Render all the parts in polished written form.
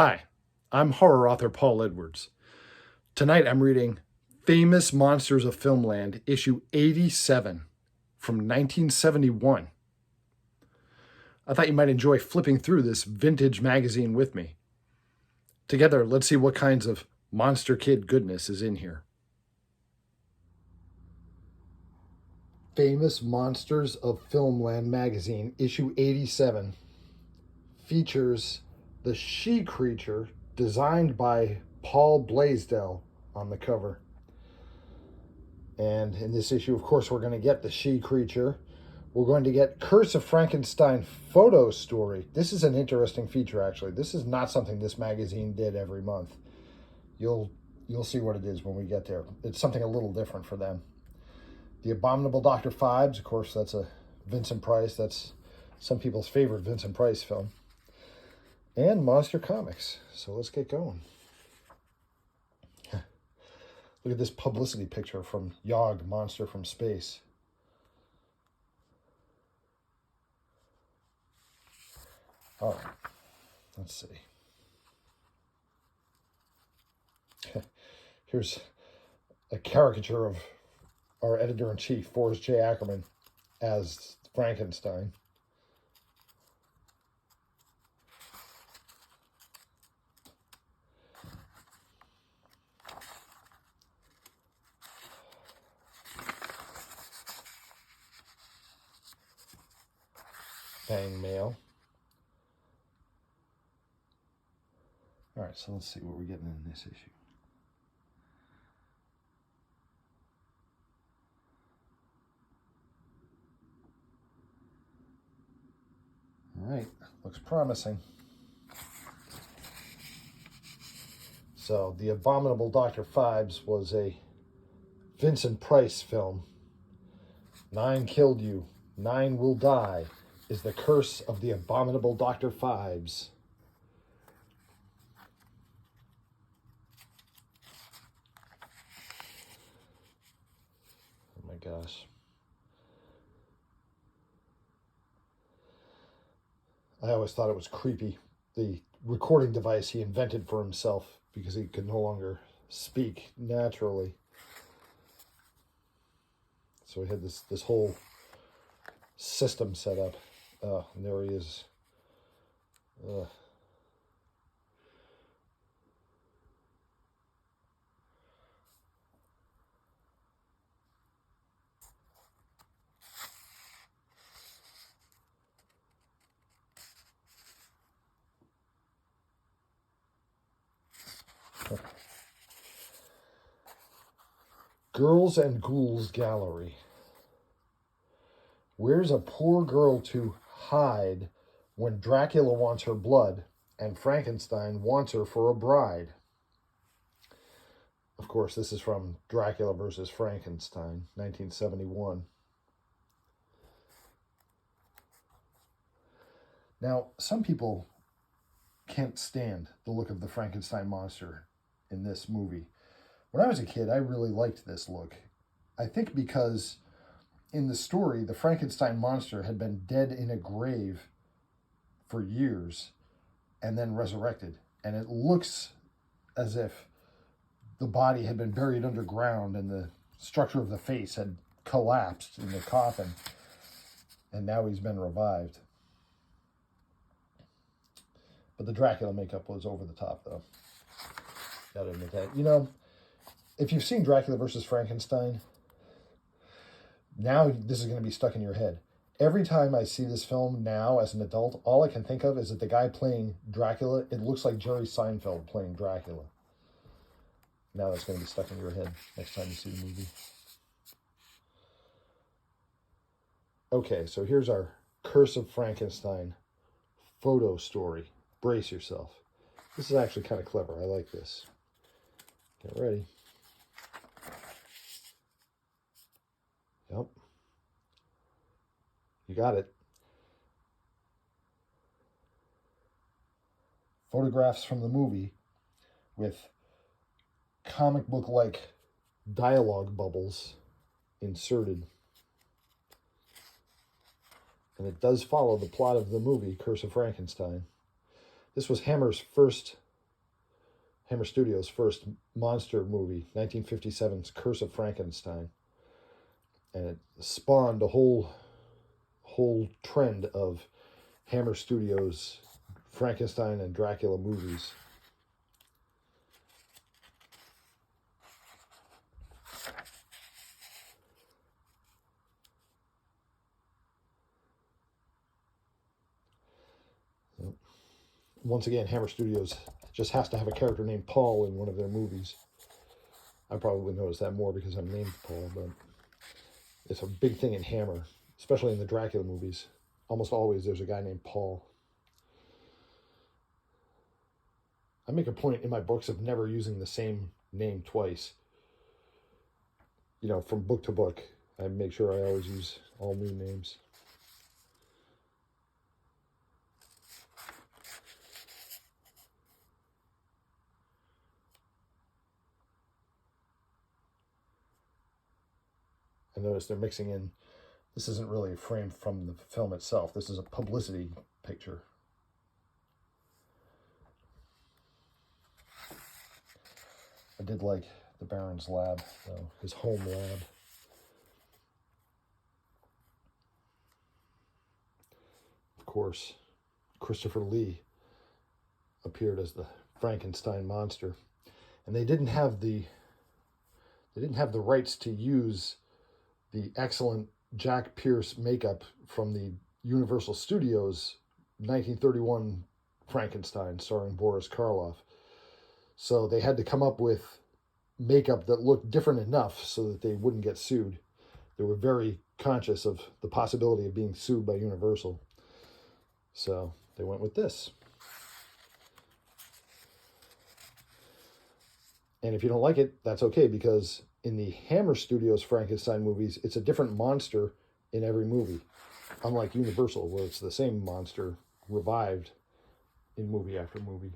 Hi, I'm horror author Paul Edwards. Tonight I'm reading Famous Monsters of Filmland, issue 87 from 1971. I thought you might enjoy flipping through this vintage magazine with me. Together, let's see what kinds of Monster Kid goodness is in here. Famous Monsters of Filmland magazine, issue 87, features the she creature designed by Paul Blaisdell on the cover. And in this issue, of course, we're going to get the she creature. We're going to get Curse of Frankenstein photo story. This is an interesting feature, actually. This is not something this magazine did every month. You'll see what it is when we get there. It's something a little different for them. The Abominable Dr. Phibes, of course, that's a Vincent Price. That's some people's favorite Vincent Price film. And Monster Comics. So let's get going. Look at this publicity picture from Yog, Monster from Space. All right, let's see. Here's a caricature of our editor-in-chief, Forrest J. Ackerman, as Frankenstein. Bang mail. All right, so let's see what we're getting in this issue. All right, looks promising. So, The Abominable Dr. Phibes was a Vincent Price film. 9 killed you, 9 will die, is the curse of the Abominable Dr. Phibes. Oh my gosh. I always thought it was creepy, the recording device he invented for himself because he could no longer speak naturally. So he had this whole system set up. And there he is. Girls and Ghouls Gallery. Where's a poor girl to hide when Dracula wants her blood and Frankenstein wants her for a bride? Of course, this is from Dracula versus Frankenstein, 1971. Now, some people can't stand the look of the Frankenstein monster in this movie. When I was a kid, I really liked this look. I think because in the story, the Frankenstein monster had been dead in a grave for years and then resurrected. And it looks as if the body had been buried underground and the structure of the face had collapsed in the coffin. And now he's been revived. But the Dracula makeup was over the top, though. Gotta admit that. You know, if you've seen Dracula versus Frankenstein, now this is going to be stuck in your head. Every time I see this film now as an adult, all I can think of is that the guy playing Dracula, it looks like Jerry Seinfeld playing Dracula. Now that's going to be stuck in your head next time you see the movie. Okay, so here's our Curse of Frankenstein photo story. Brace yourself. This is actually kind of clever. I like this. Get ready. Yep. You got it. Photographs from the movie with comic book-like dialogue bubbles inserted. And it does follow the plot of the movie, Curse of Frankenstein. This was Hammer's first Hammer Studios' first monster movie, 1957's Curse of Frankenstein. And it spawned a whole trend of Hammer Studios Frankenstein and Dracula movies. Once again, Hammer Studios just has to have a character named Paul in one of their movies. I probably noticed that more because I'm named Paul, but it's a big thing in Hammer, especially in the Dracula movies. Almost always there's a guy named Paul. I make a point in my books of never using the same name twice. You know, from book to book, I make sure I always use all new names. I notice they're mixing in, this isn't really a frame from the film itself. This is a publicity picture. I did like the Baron's lab, though, his home lab. Of course, Christopher Lee appeared as the Frankenstein monster. And they didn't have the rights to use the excellent Jack Pierce makeup from the Universal Studios 1931 Frankenstein starring Boris Karloff. So they had to come up with makeup that looked different enough so that they wouldn't get sued. They were very conscious of the possibility of being sued by Universal. So they went with this. And if you don't like it, that's okay, because in the Hammer Studios Frankenstein movies, it's a different monster in every movie. Unlike Universal, where it's the same monster revived in movie after movie.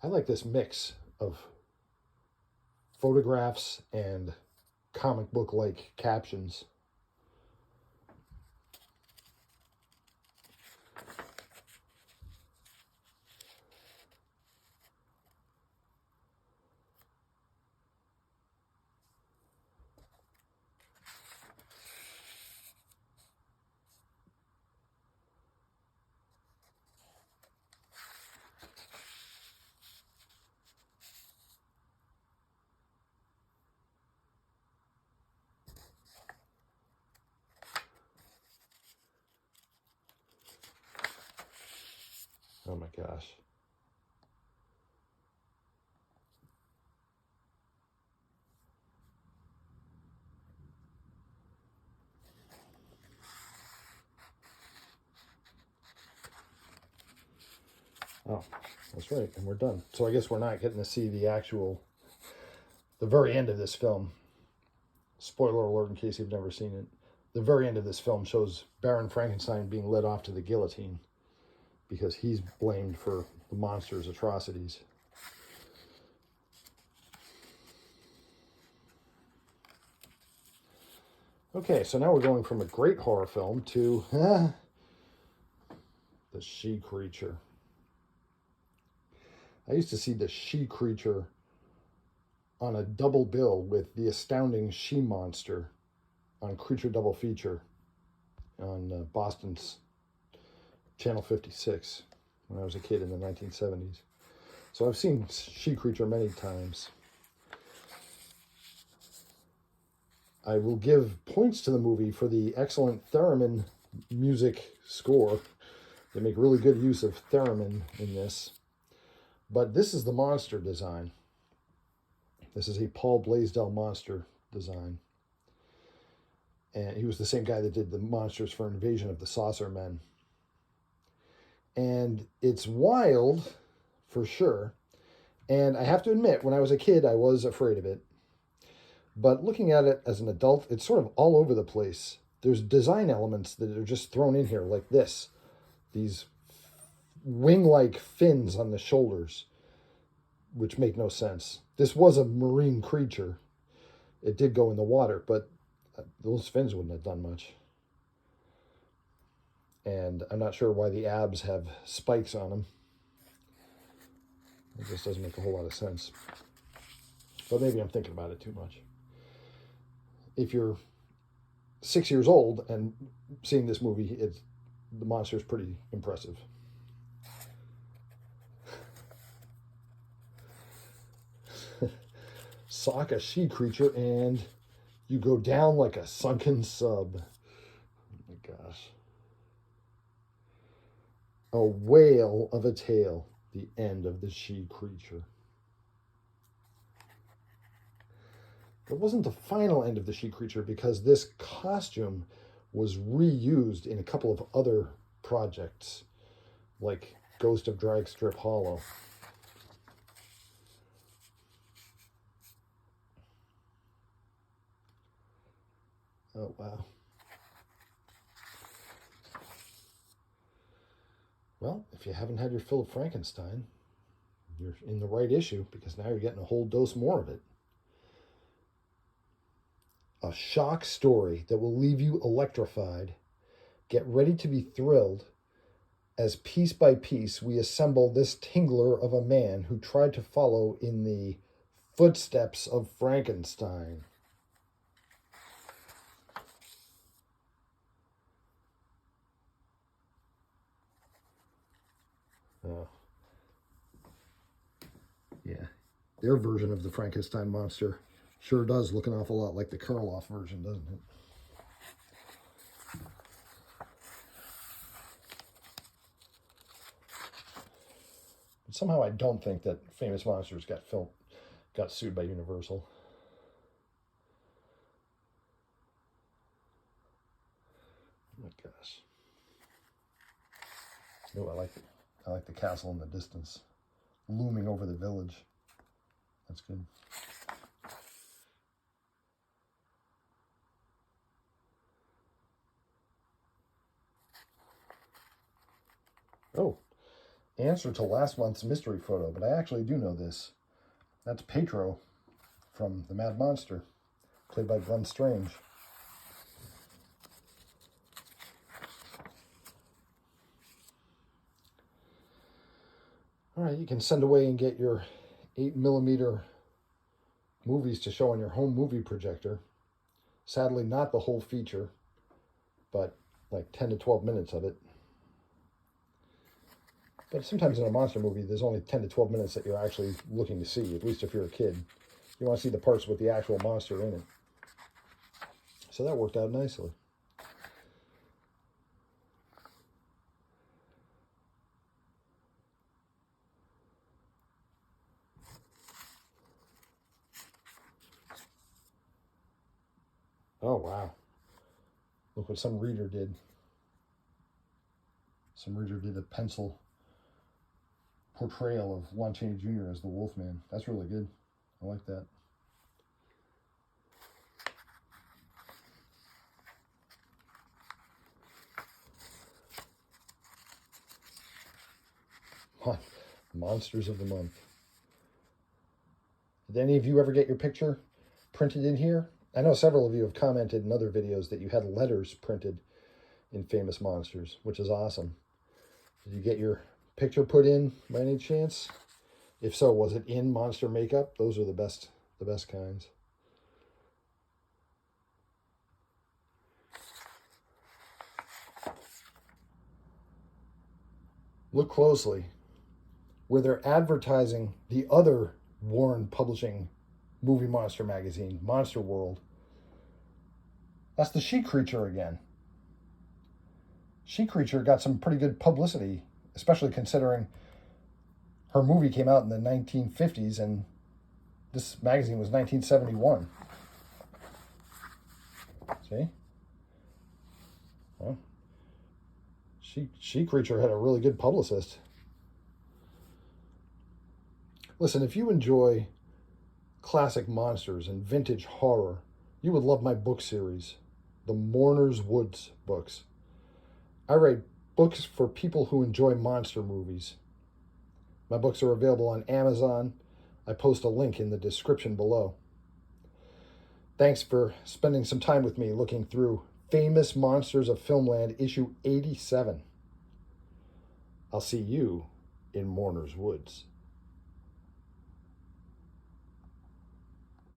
I like this mix of photographs and comic book-like captions. Oh my gosh. Oh, that's right, and we're done. So I guess we're not getting to see the very end of this film. Spoiler alert in case you've never seen it. The very end of this film shows Baron Frankenstein being led off to the guillotine because he's blamed for the monster's atrocities. Okay, so now we're going from a great horror film to The She Creature. I used to see The She Creature on a double bill with The Astounding She Monster on Creature Double Feature on Boston's Channel 56 when I was a kid in the 1970s. So I've seen She Creature many times. I will give points to the movie for the excellent theremin music score. They make really good use of theremin in this. But this is the monster design. This is a Paul Blaisdell monster design. And he was the same guy that did the monsters for Invasion of the Saucer Men. And it's wild, for sure. And I have to admit, when I was a kid, I was afraid of it. But looking at it as an adult, it's sort of all over the place. There's design elements that are just thrown in here like this. These wing-like fins on the shoulders, which make no sense. This was a marine creature. It did go in the water, but those fins wouldn't have done much. And I'm not sure why the abs have spikes on them. It just doesn't make a whole lot of sense. But maybe I'm thinking about it too much. If you're 6 years old and seeing this movie, the monster is pretty impressive. Sock a she creature and you go down like a sunken sub. Oh my gosh. A whale of a tale, the end of the she creature. It wasn't the final end of the she creature because this costume was reused in a couple of other projects, like Ghost of Dragstrip Hollow. Oh, wow. Well, if you haven't had your fill of Frankenstein, you're in the right issue because now you're getting a whole dose more of it. A shock story that will leave you electrified. Get ready to be thrilled as piece by piece we assemble this tingler of a man who tried to follow in the footsteps of Frankenstein. Oh. Yeah, their version of the Frankenstein monster sure does look an awful lot like the Karloff version, doesn't it? But somehow I don't think that Famous Monsters got sued by Universal. Oh my gosh. Oh, I like the castle in the distance, looming over the village. That's good. Oh, answer to last month's mystery photo, but I actually do know this. That's Petro from The Mad Monster, played by Glenn Strange. All right, you can send away and get your 8mm movies to show on your home movie projector. Sadly, not the whole feature, but like 10 to 12 minutes of it. But sometimes in a monster movie, there's only 10 to 12 minutes that you're actually looking to see, at least if you're a kid. You want to see the parts with the actual monster in it. So that worked out nicely. Oh, wow. Look what some reader did. Some reader did a pencil portrayal of Lon Chaney Jr. as the Wolfman. That's really good. I like that. Monsters of the Month. Did any of you ever get your picture printed in here? I know several of you have commented in other videos that you had letters printed in Famous Monsters, which is awesome. Did you get your picture put in by any chance? If so, was it in monster makeup? Those are the best kinds. Look closely. Where they're advertising the other Warren Publishing movie monster magazine, Monster World. That's the She Creature again. She Creature got some pretty good publicity, especially considering her movie came out in the 1950s and this magazine was 1971. See? Well, She Creature had a really good publicist. Listen, if you enjoy classic monsters and vintage horror, you would love my book series, the Mourner's Woods books. I write books for people who enjoy monster movies. My books are available on Amazon. I post a link in the description below. Thanks for spending some time with me looking through Famous Monsters of Filmland, issue 87. I'll see you in Mourner's Woods.